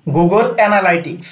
Google analytics.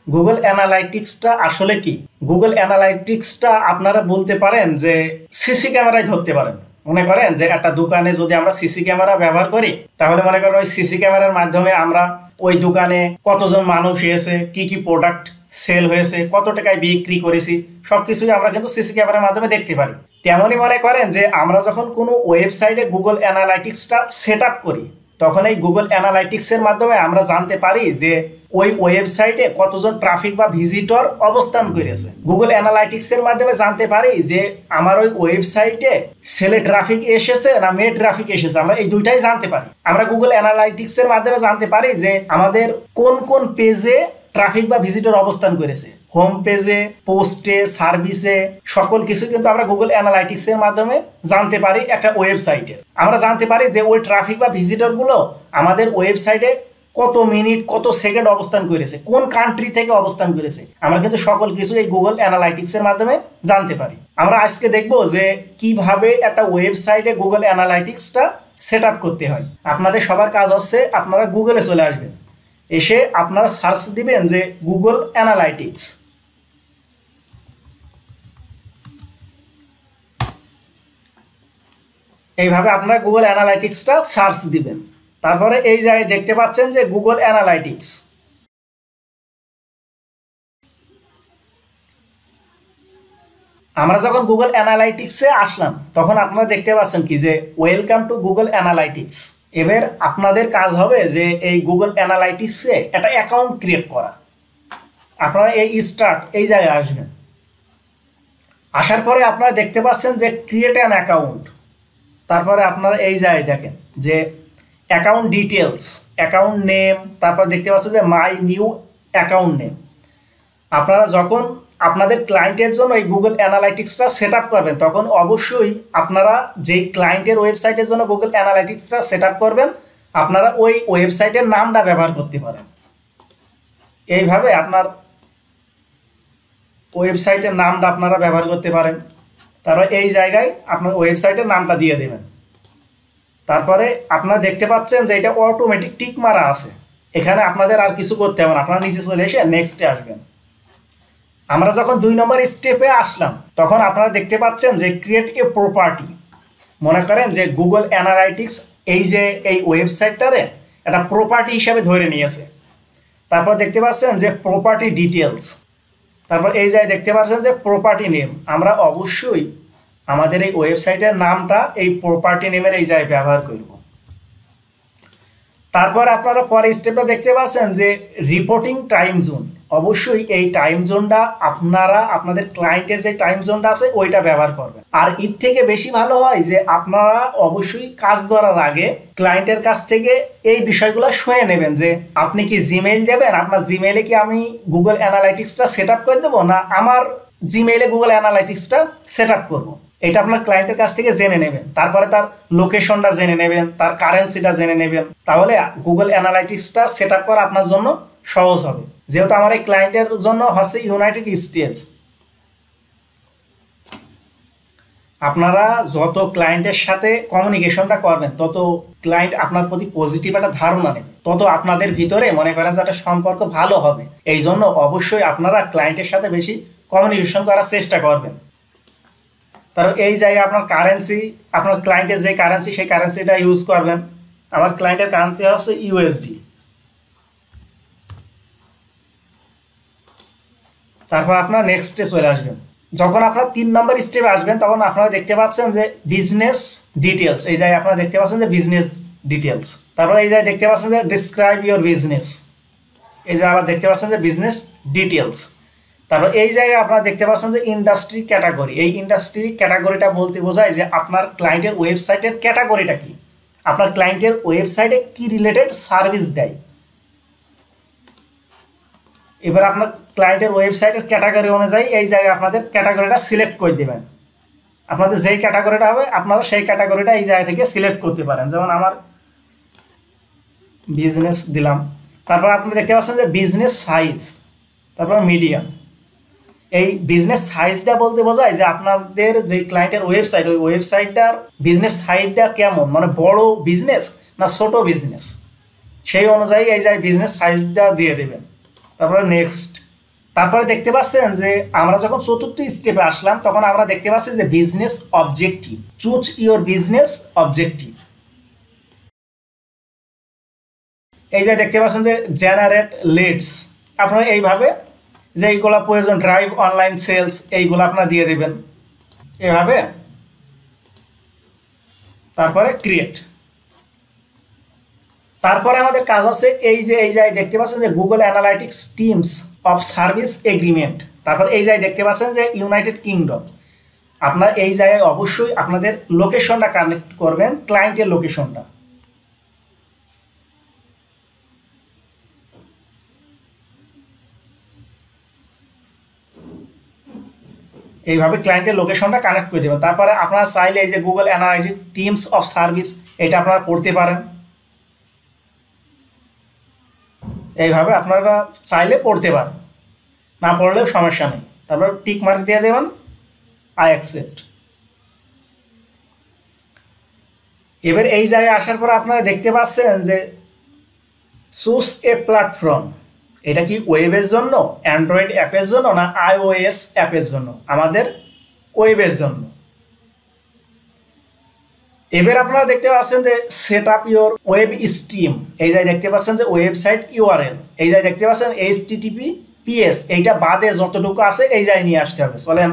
Google অ্যানালাইটিক্সটা আসলে কি? Google অ্যানালাইটিক্সটা আপনারা বলতে পারেন যে সিসি ক্যামেরায় ধরতে পারেন। মনে করেন যে একটা দোকানে যদি আমরা সিসি ক্যামেরা ব্যবহার করি, তাহলে মনে করেন ওই সিসি ক্যামেরার মাধ্যমে আমরা ওই দোকানে কতজন মানুষ এসেছে, কি কি প্রোডাক্ট সেল হয়েছে, কত টাকায় বিক্রি করেছি, সবকিছুই আমরা কিন্তু সিসি ক্যামেরার মাধ্যমে দেখতে পারি। তেমনই মনে করেন যে আমরা যখন কোনো ওয়েবসাইটে গুগল অ্যানালাইটিক্সটা সেট আপ করি, তখন এই গুগল অ্যানালাইটিক্সের মাধ্যমে আমরা জানতে পারি যে ওই ওয়েবসাইটে কতজন ট্রাফিক বা ভিজিটর অবস্থান করেছে। গুগল অ্যানালাইটিক্সের মাধ্যমে জানতে পারি যে আমার ওই ওয়েবসাইটে ছেলে ট্রাফিক এসেছে না মেয়ে ট্রাফিক এসেছে, আমরা এই দুইটাই জানতে পারি। আমরা গুগল অ্যানালাইটিক্সের মাধ্যমে জানতে পারি যে আমাদের কোন কোন পেজে ট্রাফিক বা ভিজিটর অবস্থান করেছে, হোম পেজে, পোস্টে, সার্ভিসে, সকল কিছু কিন্তু আমরা গুগল অ্যানালাইটিক্সের মাধ্যমে জানতে পারি একটা ওয়েবসাইটের। আমরা জানতে পারি যে ওই ট্রাফিক বা ভিজিটরগুলো আমাদের ওয়েবসাইটে কত মিনিট কত সেকেন্ড অবস্থান করেছে, কোন কান্ট্রি থেকে অবস্থান করেছে, আমরা কিন্তু সকল কিছু এই গুগল অ্যানালাইটিক্সের মাধ্যমে জানতে পারি। আমরা আজকে দেখব যে কিভাবে একটা ওয়েবসাইটে গুগল অ্যানালাইটিক্সটা সেট আপ করতে হয়। আপনাদের সবার কাজ হচ্ছে আপনারা গুগলে চলে আসবেন, এসে আপনারা সার্চ দিবেন যে গুগল অ্যানালাইটিক্স। এইভাবে আপনারা গুগল অ্যানালাইটিক্সটা সার্চ দিবেন। তারপরে এই জায়গায় দেখতে পাচ্ছেন যে গুগল অ্যানালাইটিক্স। আমরা যখন গুগল অ্যানালাইটিক্সে আসলাম, তখন আপনারা দেখতে পাচ্ছেন কি যে ওয়েলকাম টু গুগল অ্যানালাইটিক্স। এবার আপনাদের কাজ হবে যে এই গুগল অ্যানালাইটিক্সে একটা অ্যাকাউন্ট ক্রিয়েট করা। আপনারা এই স্টার্ট এই জায়গায় আসবেন। আসার পরে আপনারা দেখতে পাচ্ছেন যে ক্রিয়েট অ্যান অ্যাকাউন্ট। তারপরে আপনারা এই জায়গায় দেখেন যে অ্যাকাউন্ট ডিটেলস, অ্যাকাউন্ট নেম, তারপর দেখতে পাচ্ছেন যে মাই নিউ অ্যাকাউন্ট নেম। আপনারা যখন আপনাদের ক্লায়েন্টের জন্য এই গুগল অ্যানালাইটিক্সটা সেট আপ করবেন, তখন অবশ্যই আপনারা যেই ক্লায়েন্টের ওয়েবসাইটের জন্য গুগল অ্যানালাইটিক্সটা সেট আপ করবেন, আপনারা ওই ওয়েবসাইটের নামটা ব্যবহার করতে পারেন। এইভাবে আপনার ওয়েবসাইটের নামটা আপনারা ব্যবহার করতে পারেন। তারপর এই জায়গায় আপনার ওয়েবসাইটের নামটা দিয়ে দেবেন। তারপরে আপনারা দেখতে পাচ্ছেন যে এটা অটোমেটিক টিক মারা আছে, এখানে আপনাদের আর কিছু করতে হবে না। আপনারা নিচে চলে এসে নেক্সটে আসবেন। আমরা যখন 2 নম্বর স্টেপে আসলাম, তখন আপনারা দেখতে পাচ্ছেন যে ক্রিয়েট এ প্রপার্টি। মনে করেন যে গুগল অ্যানালাইটিক্স এই যে এই ওয়েবসাইটটারে একটা প্রপার্টি হিসাবে ধরে নিয়েছে। তারপর দেখতে পাচ্ছেন যে প্রপার্টি ডিটেলস। তারপর এই জায়গায় দেখতে পাচ্ছেন যে প্রপার্টি নেম। আমরা অবশ্যই আমাদের এই ওয়েবসাইটের নামটা এই প্রপার্টি নেমের এই জায়গায় ব্যবহার করব। তারপর আপনারা পরে স্টেপটা দেখতে পাচ্ছেন যে রিপোর্টিং টাইম জোন। অবশ্যই এই টাইম জোনটা আপনারা আপনাদের ক্লায়েন্টের যে টাইম জোনটা আছে ওইটা ব্যবহার করবেন। আর এর থেকে বেশি ভালো হয় যে আপনারা অবশ্যই কাজ করার আগে ক্লায়েন্টের কাছ থেকে এই বিষয়গুলো শুনে নেবেন যে আপনি কি জিমেইল দেবেন, আপনার জিমেইলে কি আমি গুগল অ্যানালাইটিক্সটা সেট আপ করে দেবো, না আমার জিমেইলে গুগল অ্যানালাইটিক্সটা সেট আপ করবো। এটা আপনার ক্লায়েন্টের কাছ থেকে জেনে নেবেন। তারপরে তার লোকেশনটা জেনে নেবেন, তার কারেন্সিটা জেনে নেবেন। তাহলে গুগল অ্যানালাইটিক্সটা সেট আপ করা আপনার জন্য সহজ হবে। যেহেতু আমার এই ক্লায়েন্টের জন্য হচ্ছে ইউনাইটেড স্টেটস। আপনারা যত ক্লায়েন্টের সাথে কমিউনিকেশনটা করবেন, তত ক্লায়েন্ট আপনার প্রতি পজিটিভ একটা ধারণা নেবে, তত আপনাদের ভিতরে মনে করেন যে একটা সম্পর্ক ভালো হবে। এই জন্য অবশ্যই আপনারা ক্লায়েন্টের সাথে বেশি কমিউনিকেশন করার চেষ্টা করবেন। তারপর এই জায়গায় আপনার কারেন্সি, আপনার ক্লায়েন্টের যে কারেন্সি সেই কারেন্সিটা ইউজ করবেন। আমার ক্লায়েন্টের কারেন্সি হচ্ছে ইউএসডি। তারপর আপনারা নেক্সটে চলে আসবেন। যখন আপনারা 3 নম্বর স্টেপে আসবেন, তখন আপনারা দেখতে পাচ্ছেন যে বিজনেস ডিটেলস। এই জায়গায় আপনারা দেখতে পাচ্ছেন যে বিজনেস ডিটেলস। তারপর এই জায়গায় দেখতে পাচ্ছেন যে ডিসক্রাইব ইউর বিজনেস। এই জায়গায় আবার দেখতে পাচ্ছেন যে বিজনেস ডিটেলস। তারপর এই জায়গায় আপনারা দেখতে পাচ্ছেন যে ইন্ডাস্ট্রি ক্যাটাগরি। এই ইন্ডাস্ট্রি ক্যাটাগরিটা বলতে বোঝায় যে আপনার ক্লায়েন্টের ওয়েবসাইটের ক্যাটাগরিটা কি, আপনার ক্লায়েন্টের ওয়েবসাইটে কি রিলেটেড সার্ভিস দেয়। এবার আপনার ক্লায়েন্টের ওয়েবসাইটের ক্যাটাগরি অনুযায়ী এই জায়গায় আপনাদের ক্যাটাগরিটা সিলেক্ট করে দেবেন। আপনাদের যেই ক্যাটাগরিটা হবে আপনারা সেই ক্যাটাগরিটা এই জায়গা থেকে সিলেক্ট করতে পারেন। যেমন আমার বিজনেস দিলাম। তারপর আপনি দেখতে পাচ্ছেন যে বিজনেস সাইজ, তারপর মিডিয়াম। এই বিজনেস সাইজটা বলতে বোঝায় যে আপনাদের যে ক্লায়েন্টের ওয়েবসাইট, ওই ওয়েবসাইটটার বিজনেস সাইজটা কেমন, মানে বড় বিজনেস না ছোট বিজনেস, সেই অনুযায়ী এই যে বিজনেস সাইজটা দিয়ে দেবেন। তারপরে নেক্সট। তারপরে দেখতে পাচ্ছেন যে আমরা যখন চতুর্থ স্টেপে আসলাম তখন আমরা দেখতে পাচ্ছি যে business objective, choose your business objective. এই যে দেখতে পাচ্ছেন যে জেনারেট লিডস, আপনারা এইভাবে যে এইগুলা প্রয়োজন, ড্রাইভ অনলাইন সেলস, এইগুলো আপনারা দিয়ে দেবেন এভাবে। তারপরে ক্রিয়েট। তারপরে আমাদের কাজ হচ্ছে এই যে দেখতে পাচ্ছেন যে Google analytics teams of service agreement. তারপর এই দেখতে পাচ্ছেন যে ইউনাইটেড কিংডম। আপনার এই জায়গায় অবশ্যই আপনাদের লোকেশনটা কানেক্ট করবেন, ক্লায়েন্টের লোকেশনটা। এইভাবে ক্লায়েন্টের লোকেশনটা কানেক্ট করে দেবেন। তারপরে আপনারা চাইলে এই যে Google analytics teams of service, এটা আপনারা পড়তে পারেন, এইভাবে আপনারা চাইলে পড়তে পারেন, না পড়লেও সমস্যা নেই। তারপর টিক মার্ক দিয়ে দেবেন, আই অ্যাকসেপ্ট। এবার এই জায়গায় আসার পর আপনারা দেখতে পাচ্ছেন যে চুজ এ প্ল্যাটফর্ম। এটা কি ওয়েবের জন্য, অ্যান্ড্রয়েড অ্যাপের জন্য, না iOS অ্যাপের জন্য? আমাদের ওয়েবের জন্য। এবার আপনারা দেখতে পাচ্ছেন যে set up your web stream. এই যে দেখতে পাচ্ছেন যে ওয়েবসাইট ইউআরএল, এই যে দেখতে পাচ্ছেন HTTPS, এইটা বাদে যতটুকু আছে এই জায়গায় নিয়ে আসতে হবে। চলেন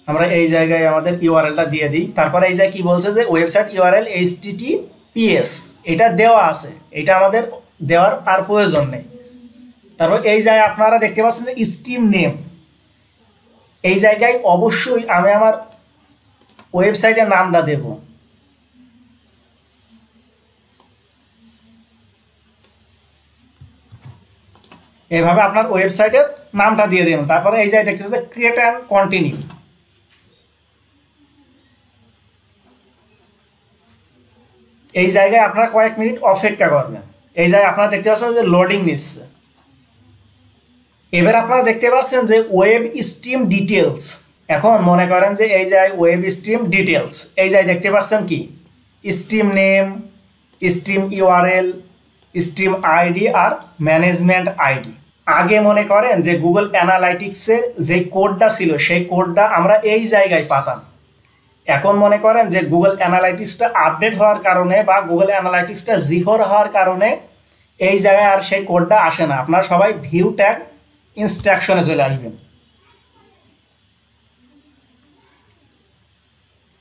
আমরা এই জায়গায় আমাদের ইউআরএলটা দিয়ে দিই। তারপরে এই জায়গায় কি বলছে যে ওয়েবসাইট ইউআরএল HTTPS, এটা দেওয়া আছে, এটা আমাদের দেওয়ার আর প্রয়োজন নেই। তারপর এই জায়গায় আপনারা দেখতে পাচ্ছেন যে স্ট্রিম নেম, এই জায়গায় অবশ্যই আমি আমার ওয়েবসাইটের নামটা দেব। এইভাবে আপনার ওয়েবসাইটের নামটা দিয়ে দেবেন। তারপরে এই জায়গায় দেখতে পাচ্ছেন ক্রিয়েট অ্যান্ড কন্টিনিউ। এই জায়গায় আপনারা কয়েক মিনিট অপেক্ষা করবেন। এই জায়গায় আপনারা দেখতে পাচ্ছেন যে লোডিং নিচ্ছে। এবার আপনারা দেখতে পাচ্ছেন যে ওয়েব স্ট্রিম ডিটেলস। এখন মনে করেন যে এই জায়গায় ওয়েব স্ট্রিম ডিটেলস, এই জায়গায় দেখতে পাচ্ছেন কি stream name, stream URL, stream ID আর ম্যানেজমেন্ট আইডি। আগে মনে করেন যে গুগল অ্যানালাইটিক্সের যে কোডটা ছিল সেই কোডটা আমরা এই জায়গায় পাতাম। এখন মনে করেন যে গুগল অ্যানালাইটিক্সটা আপডেট হওয়ার কারণে বা গুগল অ্যানালাইটিক্সটা G4 হওয়ার কারণে এই জায়গায় আর সেই কোডটা আসে না। আপনারা সবাই ভিউ ট্যাগ ইনস্ট্রাকশনে চলে আসবেন।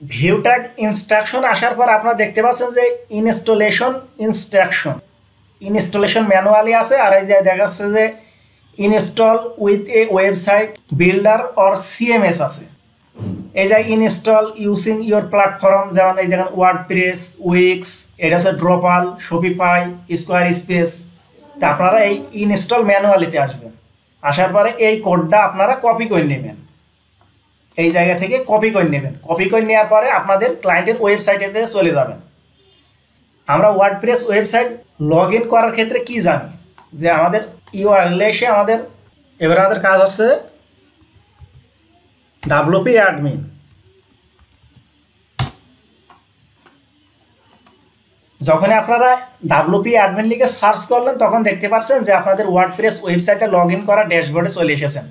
ভিউ ট্যাগ ইনস্ট্রাকশন আসার পর আপনারা দেখতে পাচ্ছেন যে ইনস্টলেশন ইনস্ট্রাকশন, ইনস্টলেশন ম্যানুয়ালি আছে, আর এই যে দেখা যাচ্ছে যে install with a website builder or CMS আছে। এই যে ইনস্টল ইউজিং ইউর প্ল্যাটফর্ম, যেমন এই দেখেন ওয়ার্ডপ্রেস, উইক্স, এটা হচ্ছে ড্রপাল, শপিফাই, স্কোয়ার স্পেস। তা আপনারা এই ইনস্টল ম্যানুয়ালিতে আসবেন। আসার পরে এই কোডটা আপনারা কপি করে নেবেন, এই জায়গা থেকে কপি করে নেবেন। কপি করে নেওয়ার পরে আপনাদের ক্লায়েন্টের ওয়েবসাইটেতে চলে যাবেন। আমরা ওয়ার্ডপ্রেস ওয়েবসাইট লগ ইন করার ক্ষেত্রে কি জানি যে আমাদের ইউআরএল এসে আমাদের, এবার আমাদের কাজ হচ্ছে WP অ্যাডমিন। যখন আপনারা WP অ্যাডমিন লিখে সার্চ করলেন তখন দেখতে পাচ্ছেন যে আপনাদের ওয়ার্ডপ্রেস ওয়েবসাইটে লগ ইন করা ড্যাশবোর্ডে চলে এসেছেন।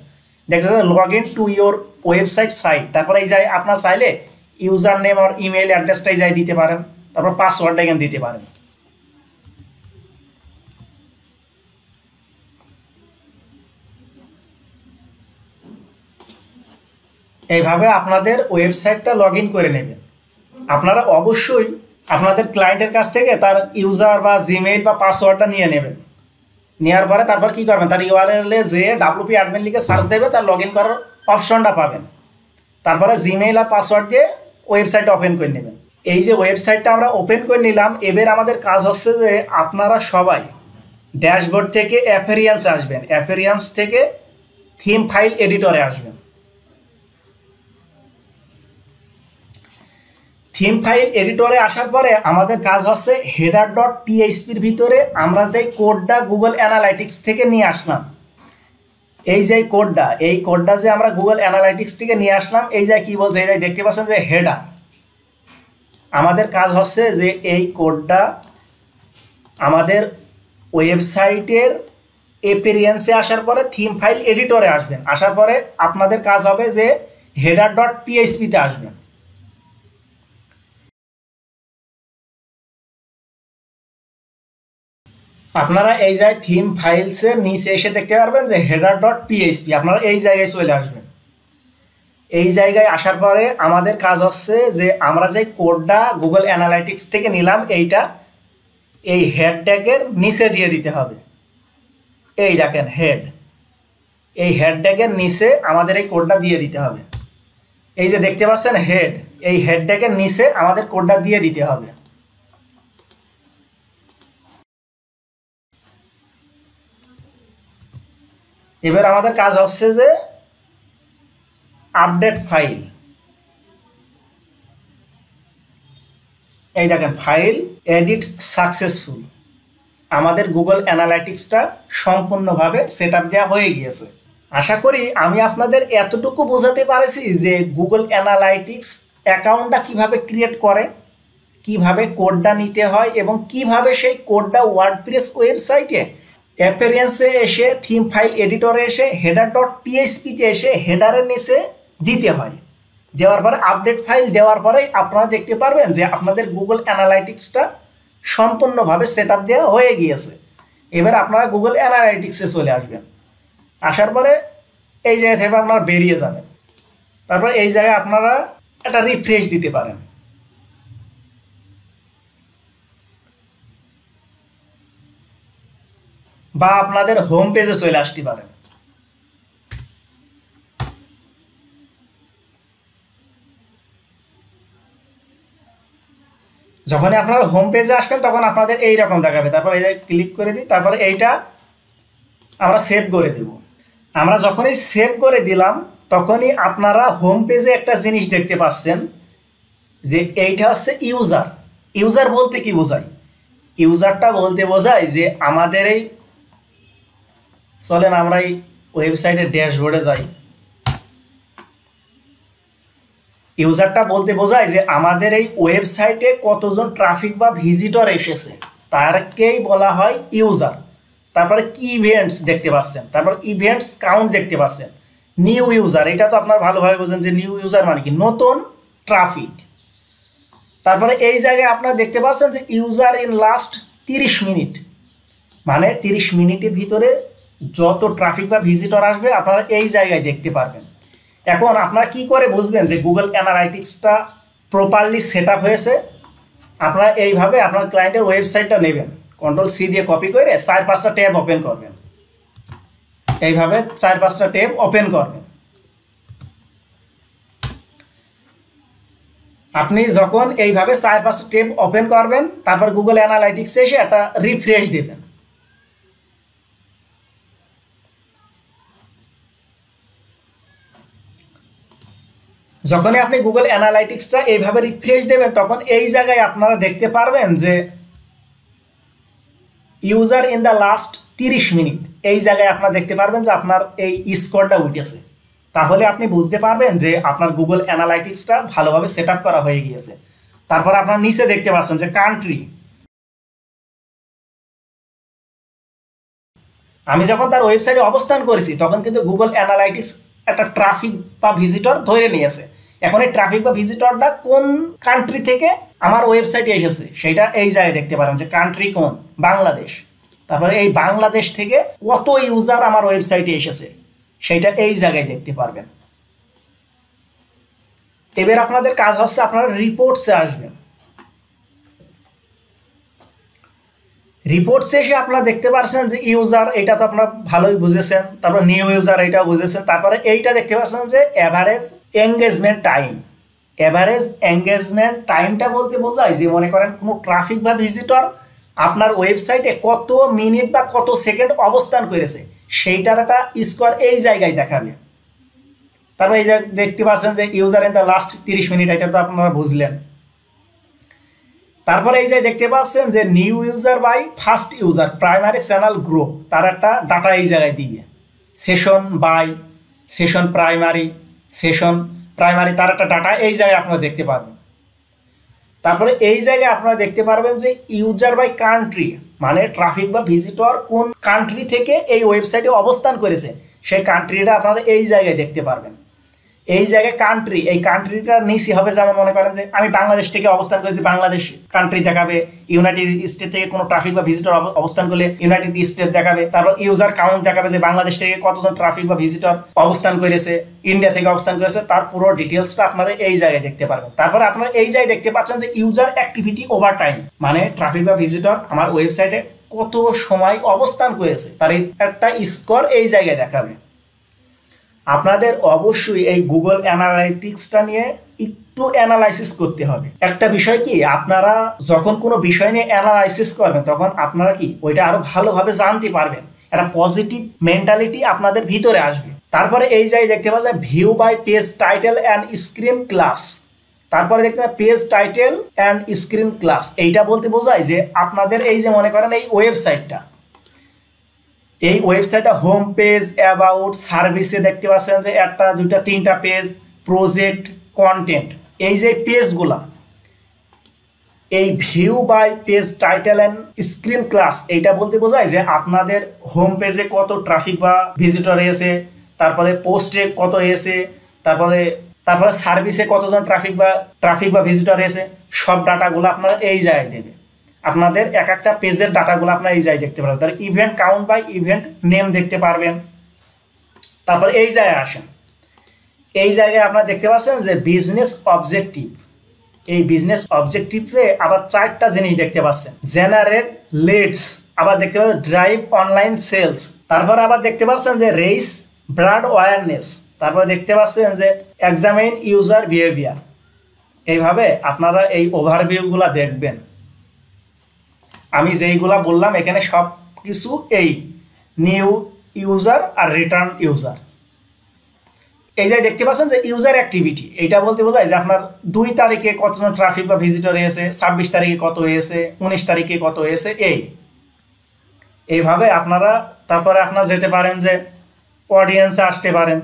দেখতে পাচ্ছেন log in to your website site. তারপরে এই যাই আপনার চাইলে ইউজার নেম আর ইমেল অ্যাড্রেসটাই যাই দিতে পারেন, তারপর পাসওয়ার্ডটা এখানে দিতে পারেন। এইভাবে আপনাদের ওয়েবসাইটটা লগ ইন করে নেবেন। আপনারা অবশ্যই আপনাদের ক্লায়েন্টের কাছ থেকে তার ইউজার বা জিমেইল বা পাসওয়ার্ডটা নিয়ে নেবেন। নেওয়ার পরে তারপর কি করবেন, তার ইউআরএলে যে WP অ্যাডমিন লিখে সার্চ দেবে, তার লগ ইন করার অপশনটা পাবেন। তারপরে জিমেইল আর পাসওয়ার্ড দিয়ে ওয়েবসাইটটা ওপেন করে নেবেন। এই যে ওয়েবসাইটটা আমরা ওপেন করে নিলাম, এবার আমাদের কাজ হচ্ছে যে আপনারা সবাই ড্যাশবোর্ড থেকে অ্যাপিয়ারেন্সে আসবেন, অ্যাপিয়ারেন্স থেকে থিম ফাইল এডিটরে আসবেন। থিম ফাইল এডিটরে আসার পরে আমাদের কাজ হচ্ছে header.phpর ভিতরে আমরা যে কোডটা গুগল অ্যানালাইটিক্স থেকে নিয়ে আসলাম, এই যে কোডটা, এই কোডটা যে আমরা গুগল অ্যানালাইটিক্স থেকে নিয়ে আসলাম, এই যে কি বলছে, এই যে দেখতে পাচ্ছেন যে হেডার, আমাদের কাজ হচ্ছে যে এই কোডটা আমাদের ওয়েবসাইটের অ্যাপিয়ারেন্সে আসার পরে থিম ফাইল এডিটরে আসবেন, আসার পরে আপনাদের কাজ হবে যে header.php-তে আসবেন। আপনারা এই জায়গায় থিম ফাইলসের নিচে এসে দেখতে পারবেন যে header.php, আপনারা এই জায়গায় চলে আসবেন। এই জায়গায় আসার পরে আমাদের কাজ হচ্ছে যে আমরা যে কোডটা গুগল অ্যানালাইটিক্স থেকে নিলাম এইটা এই হেড ট্যাগের নিচে দিয়ে দিতে হবে। এই দেখেন হেড, এই হেড ট্যাগের নিচে আমাদের এই কোডটা দিয়ে দিতে হবে। এই যে দেখতে পাচ্ছেন হেড, এই হেড ট্যাগের নিচে আমাদের কোডটা দিয়ে দিতে হবে। এবার আমাদের কাজ হচ্ছে যে আপডেট ফাইল। এই দেখেন ফাইল এডিট সাকসেসফুল, আমাদের গুগল অ্যানালাইটিক্সটা সম্পূর্ণভাবে সেট আপ দেওয়া হয়ে গিয়েছে। আশা করি আমি আপনাদের এতটুকু বোঝাতে পারছি যে গুগল অ্যানালাইটিক্স অ্যাকাউন্টটা কিভাবে ক্রিয়েট করে, কিভাবে কোডটা নিতে হয় এবং কিভাবে সেই কোডটা ওয়ার্ডপ্রেস ওয়েবসাইটে অ্যাপিয়ারেন্সে এসে থিম ফাইল এডিটরে এসে header.php-তে এসে হেডারের নিচে দিতে হয়। দেওয়ার পরে আপডেট ফাইল দেওয়ার পরেই আপনারা দেখতে পারবেন যে আপনাদের গুগল অ্যানালাইটিক্সটা সম্পূর্ণভাবে সেট আপ দেওয়া হয়ে গিয়েছে। এবার আপনারা গুগল অ্যানালাইটিক্সে চলে আসবেন, আসার পরে এই জায়গা থেকে আপনারা বেরিয়ে যাবেন। তারপর এই জায়গায় আপনারা একটা রিফ্রেশ দিতে পারেন, বা আপনাদের হোম পেজে চলে আসতে পারেন। যখনই আপনারা হোম পেজে আসবেন তখন আপনাদের এই রকম দেখাবে। তারপর এই ক্লিক করে দিই, তারপরে এইটা আমরা সেভ করে দেব। আমরা যখনই সেভ করে দিলাম তখনই আপনারা হোম পেজে একটা জিনিস দেখতে পাচ্ছেন যে এইটা হচ্ছে ইউজার। ইউজার বলতে কি বোঝায়? ইউজারটা বলতে বোঝায় যে আমাদের এই, চলেন আমরা এই ওয়েবসাইটের ড্যাশবোর্ডে যাই। ইউজারটা বলতে বোঝায় যে আমাদের এই ওয়েবসাইটে কতজন ট্রাফিক বা ভিজিটর এসেছে তারকেই বলা হয় ইউজার। তারপরে কি ইভেন্টস দেখতে পাচ্ছেন, তারপর ইভেন্টস কাউন্ট দেখতে পাচ্ছেন। নিউ ইউজার, এটা তো আপনারা ভালোভাবে বোঝেন যে নিউ ইউজার মানে কি, নতুন ট্রাফিক। তারপরে এই জায়গায় আপনারা দেখতে পাচ্ছেন যে ইউজার ইন লাস্ট 30 মিনিট, মানে 30 মিনিটের ভিতরে যত ট্রাফিক বা ভিজিটর আসবে আপনারা এই জায়গায় দেখতে পারবেন। এখন আপনারা কি করে বুঝবেন যে গুগল অ্যানালাইটিক্সটা প্রপারলি সেট আপ হয়েছে? আপনারা এইভাবে আপনার ক্লায়েন্টের ওয়েবসাইটটা নেবেন, Ctrl+C দিয়ে কপি করে 4-5টা ট্যাব ওপেন করবেন। এইভাবে 4-5টা ট্যাব ওপেন করবেন। আপনি যখন এইভাবে 4-5টা ট্যাব ওপেন করবেন তারপর গুগল অ্যানালাইটিক্সে এসে একটা রিফ্রেশ দেবেন। যখনই আপনি গুগল অ্যানালাইটিক্সটা এইভাবে রিফ্রেশ দেবেন তখন এই জায়গায় আপনারা দেখতে পারবেন যে user in the last 30 minute, এই জায়গায় আপনারা দেখতে পারবেন যে আপনার এই স্কোরটা উঠেছে। তাহলে আপনি বুঝতে পারবেন যে আপনার গুগল অ্যানালাইটিক্সটা ভালোভাবে সেট আপ করা হয়ে গিয়েছে। তারপর আপনার নিচে দেখতে পাচ্ছেন যে কান্ট্রি। আমি যখন তার ওয়েবসাইটে অবস্থান করেছি তখন কিন্তু গুগল অ্যানালাইটিক্স একটা ট্রাফিক বা ভিজিটর ধরে নিয়েছে। এখন এই ট্রাফিক বা ভিজিটরটা কোন কান্ট্রি থেকে আমার ওয়েবসাইটে এসেছে সেটা এই জায়গায় দেখতে পারেন যে কান্ট্রি কোন, বাংলাদেশ। তারপরে এই বাংলাদেশ থেকে কত ইউজার আমার ওয়েবসাইটে এসেছে সেটা এই জায়গায় দেখতে পারবেন। এবার আপনাদের কাজ হচ্ছে আপনারা রিপোর্টসে আসবেন। রিপোর্টসে এসে আপনারা দেখতে পাচ্ছেন যে ইউজার, এটা তো আপনারা ভালোই বুঝেছেন। তারপর নিউ ইউজার, এইটাও বুঝেছেন। তারপরে এইটা দেখতে পাচ্ছেন যে average engagement time. Average engagement টাইমটা বলতে বোঝায় যে মনে করেন কোনো ট্রাফিক বা ভিজিটর আপনার ওয়েবসাইটে কত মিনিট বা কত সেকেন্ড অবস্থান করেছে সেইটার একটা স্কোর এই জায়গায় দেখাবে। তারপর এই যে দেখতে পাচ্ছেন যে user in the last 30 minute, এটা তো আপনারা বুঝলেন। তারপরে এই যে দেখতে পাচ্ছেন যে new user by first user primary channel group, তার একটা ডাটা এই জায়গায় দিবে। Session by session primary, session primary, তার একটা ডাটা এই জায়গায় আপনারা দেখতে পাবেন। তারপরে এই জায়গায় আপনারা দেখতে পারবেন যে ইউজার বাই কান্ট্রি, মানে ট্রাফিক বা ভিজিটর কোন কান্ট্রি থেকে এই ওয়েবসাইটে অবস্থান করেছে সেই কান্ট্রিটা আপনারা এই জায়গায় দেখতে পারবেন। এই জায়গায় কান্ট্রি, এই কান্ট্রিটা নিচে হবে, যেমন মনে করেন যে আমি বাংলাদেশ থেকে অবস্থান করেছি, বাংলাদেশ কান্ট্রি দেখাবে। ইউনাইটেড স্টেট থেকে কোনো ট্রাফিক বা ভিজিটর অবস্থান করলে ইউনাইটেড স্টেট দেখাবে। তারপর ইউজার কাউন্ট দেখাবে যে বাংলাদেশ থেকে কতজন ট্রাফিক বা ভিজিটর অবস্থান করেছে, ইন্ডিয়া থেকে অবস্থান করেছে, তার পুরো ডিটেলসটা আপনারা এই জায়গায় দেখতে পারবেন। তারপরে আপনারা এই জায়গায় দেখতে পাচ্ছেন যে ইউজার অ্যাক্টিভিটি ওভার টাইম, মানে ট্রাফিক বা ভিজিটর আমার ওয়েবসাইটে কত সময় অবস্থান করেছে তার একটা স্কোর এই জায়গায় দেখাবে। আপনাদের অবশ্যই এই গুগল অ্যানালাইটিক্সটা নিয়ে একটু অ্যানালাইসিস করতে হবে। একটা বিষয় কি, আপনারা যখন কোনো বিষয় নিয়ে অ্যানালাইসিস করবেন তখন আপনারা কি ওইটা আরো ভালোভাবে জানতে পারবেন, একটা পজিটিভ মেন্টালিটি আপনাদের ভিতরে আসবে। তারপরে এই জায়গায় দেখতে পাওয়া যায় view by page title and screen class. তারপরে দেখতে পাবেন page title and screen class. এইটা বলতে বোঝায় যে আপনাদের এই যে মনে করেন এই ওয়েবসাইটটা, এই ওয়েবসাইটটা হোম পেজ, অ্যাবাউট, সার্ভিসে দেখতে পাচ্ছেন যে একটা, দুইটা, তিনটা পেজ, প্রজেক্ট, কন্টেন্ট, এই যে পেজগুলা, এই view by page title and screen class এইটা বলতে বোঝায় যে আপনাদের হোম পেজে কত ট্রাফিক বা ভিজিটর এসে, তারপরে পোস্টে কত এসে, তারপরে সার্ভিসে কতজন ট্রাফিক বা ভিজিটর এসে, সব ডাটাগুলো আপনারা এই জায়গায় দেবে। আপনাদের এক একটা পেজের ডাটাগুলো আপনারা এই জায়গায় দেখতে পারবেন। তার event count by event name দেখতে পারবেন। তারপর এই জায়গায় আসেন, এই জায়গায় আপনারা দেখতে পাচ্ছেন যে বিজনেস অবজেক্টিভ। এই বিজনেস অবজেক্টিভে আবার 4টা জিনিস দেখতে পাচ্ছেন, জেনারেট লিডস, আবার দেখতে পাচ্ছেন ড্রাইভ অনলাইন সেলস, তারপর আবার দেখতে পাচ্ছেন যে রেইস ব্র্যান্ড অ্যাওয়ারনেস, তারপরে দেখতে পাচ্ছেন যে এক্সামিন ইউজার বিহেভিয়ার। এইভাবে আপনারা এই ওভারভিউগুলো দেখবেন। আমি যেইগুলা বললাম এখানে সব কিছু এই নিউ ইউজার আর রিটার্ন ইউজার। এই যে দেখতে পাচ্ছেন যে ইউজার অ্যাক্টিভিটি, এইটা বলতে বোঝায় যে আপনার 2 তারিখে কতজন ট্রাফিক বা ভিজিটর এসে, 26 তারিখে কত এসে, 19 তারিখে কত এসে, এইভাবে আপনারা তারপরে আপনারা যেতে পারেন যে অডিয়েন্সে আসতে পারেন।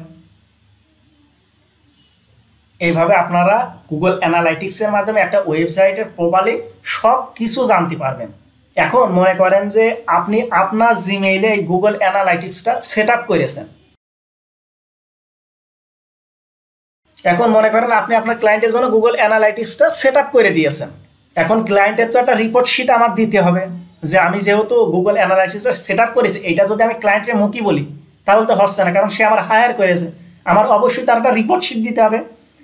এইভাবে আপনারা গুগল অ্যানালাইটিক্সের মাধ্যমে একটা ওয়েবসাইটের প্রপারলি সব কিছু জানতে পারবেন। এখন মনে করেন যে আপনি আপনার জিমেইলে এই গুগল অ্যানালাইটিক্সটা সেট আপ করেছেন। এখন মনে করেন আপনি আপনার ক্লায়েন্টের জন্য গুগল অ্যানালাইটিক্সটা সেট আপ করে দিয়েছেন। এখন ক্লায়েন্টের তো একটা রিপোর্ট শিট আমার দিতে হবে যে আমি যেহেতু গুগল অ্যানালাইটিক্সটা সেট আপ করেছি, এইটা যদি আমি ক্লায়েন্টের মুখে বলি তাহলে তো হচ্ছে না, কারণ সে আমার হায়ার করেছে। আমার অবশ্যই তার একটা রিপোর্ট শিট দিতে হবে।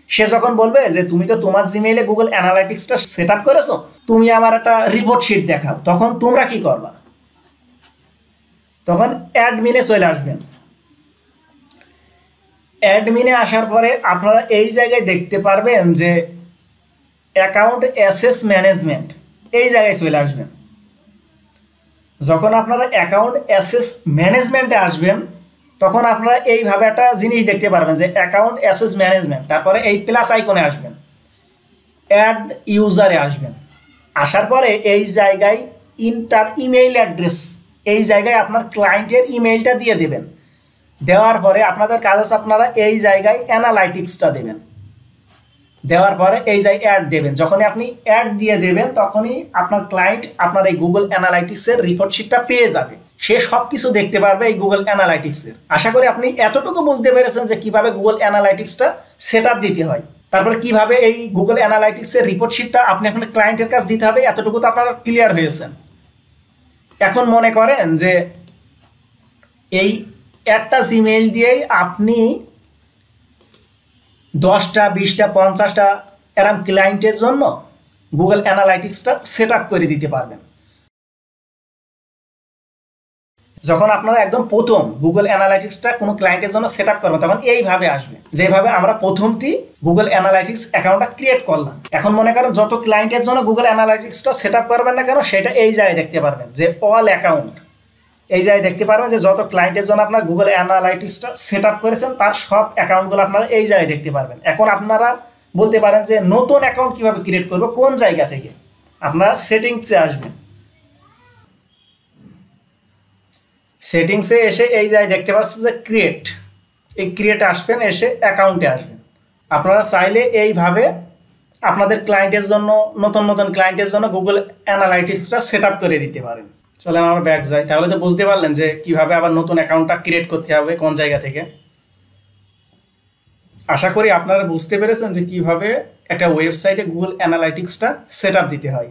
সে যখন বলবে যে তুমি তো তোমার জিমেইলে গুগল অ্যানালাইটিক্সটা সেট আপ করেছো, তুমি আমার একটা রিপোর্ট শিট দেখাও, তখন তোমরা কি করবা? তখন অ্যাডমিনে চলে আসবেন। অ্যাডমিনে আসার পরে আপনারা এই জায়গায় দেখতে পারবেন যে অ্যাকাউন্ট অ্যাসেস ম্যানেজমেন্ট, এই জায়গায় চলে আসবেন। যখন আপনারা অ্যাকাউন্ট অ্যাসেস ম্যানেজমেন্টে আসবেন তখন আপনারা এইভাবে একটা জিনিস দেখতে পারবেন যে অ্যাকাউন্ট অ্যাসেস ম্যানেজমেন্ট, তারপরে এই প্লাস আইকনে আসবেন, অ্যাড ইউজারে আসবেন। আসার পরে এই জায়গায় ইন্টার ইমেইল অ্যাড্রেস, এই জায়গায় আপনার ক্লায়েন্টের ইমেইলটা দিয়ে দেবেন। দেওয়ার পরে আপনাদের কাজ আছে আপনারা এই জায়গায় অ্যানালাইটিক্সটা দেবেন। দেওয়ার পরে এই জায়গায় অ্যাড দেবেন। যখনই আপনি অ্যাড দিয়ে দেবেন তখনই আপনার ক্লায়েন্ট আপনার এই গুগল অ্যানালাইটিক্সের রিপোর্ট শিটটা পেয়ে যাবে। সে সব কিছু দেখতে পারবে এই গুগল অ্যানালাইটিক্সের। আশা করি আপনি এতটুকু বুঝতে পেরেছেন যে কিভাবে গুগল অ্যানালাইটিক্সটা সেট আপ দিতে হয়, তারপরে কিভাবে এই গুগল অ্যানালাইটিক্সের রিপোর্ট শিটটা আপনি এখন ক্লায়েন্টের কাছে দিতে হবে। এতটুকু তো আপনারা ক্লিয়ার হয়েছেন। এখন মনে করেন যে এই একটা জিমেইল দিয়েই আপনি 10টা 20টা 50টা এরকম ক্লায়েন্টের জন্য গুগল অ্যানালাইটিক্সটা সেট আপ করে দিতে পারবেন। যখন আপনারা একদম প্রথম গুগল অ্যানালাইটিক্সটা কোনো ক্লায়েন্টের জন্য সেট আপ করবেন তখন এইভাবে আসবে, যেভাবে আমরা প্রথমটি গুগল অ্যানালাইটিক্স অ্যাকাউন্টটা ক্রিয়েট করলাম। এখন মনে করেন যত ক্লায়েন্টের জন্য গুগল অ্যানালাইটিক্সটা সেট আপ করবেন না কেন সেটা এই জায়গায় দেখতে পারবেন যে অল অ্যাকাউন্ট, এই জায়গায় দেখতে পারবেন যে যত ক্লায়েন্টের জন্য আপনার গুগল অ্যানালাইটিক্সটা সেট আপ করেছেন তার সব অ্যাকাউন্টগুলো আপনারা এই জায়গায় দেখতে পারবেন। এখন আপনারা বলতে পারেন যে নতুন অ্যাকাউন্ট কীভাবে ক্রিয়েট করবো, কোন জায়গা থেকে? আপনারা সেটিংসে আসবেন। সেটিংসে এসে এই জায়গায় দেখতে পাচ্ছেন যে ক্রিয়েট, এই ক্রিয়েটে আসবেন, এসে অ্যাকাউন্টে আসবেন। আপনারা চাইলে এইভাবে আপনাদের ক্লায়েন্টের জন্য, নতুন নতুন ক্লায়েন্টের জন্য গুগল অ্যানালাইটিক্সটা সেট আপ করে দিতে পারেন। চলেন আমরা ব্যাক যাই। তাহলে তো বুঝতে পারলেন যে কিভাবে আবার নতুন অ্যাকাউন্টটা ক্রিয়েট করতে হবে কোন জায়গা থেকে। আশা করি আপনারা বুঝতে পেরেছেন যে কিভাবে একটা ওয়েবসাইটে গুগল অ্যানালাইটিক্সটা সেট আপ দিতে হয়।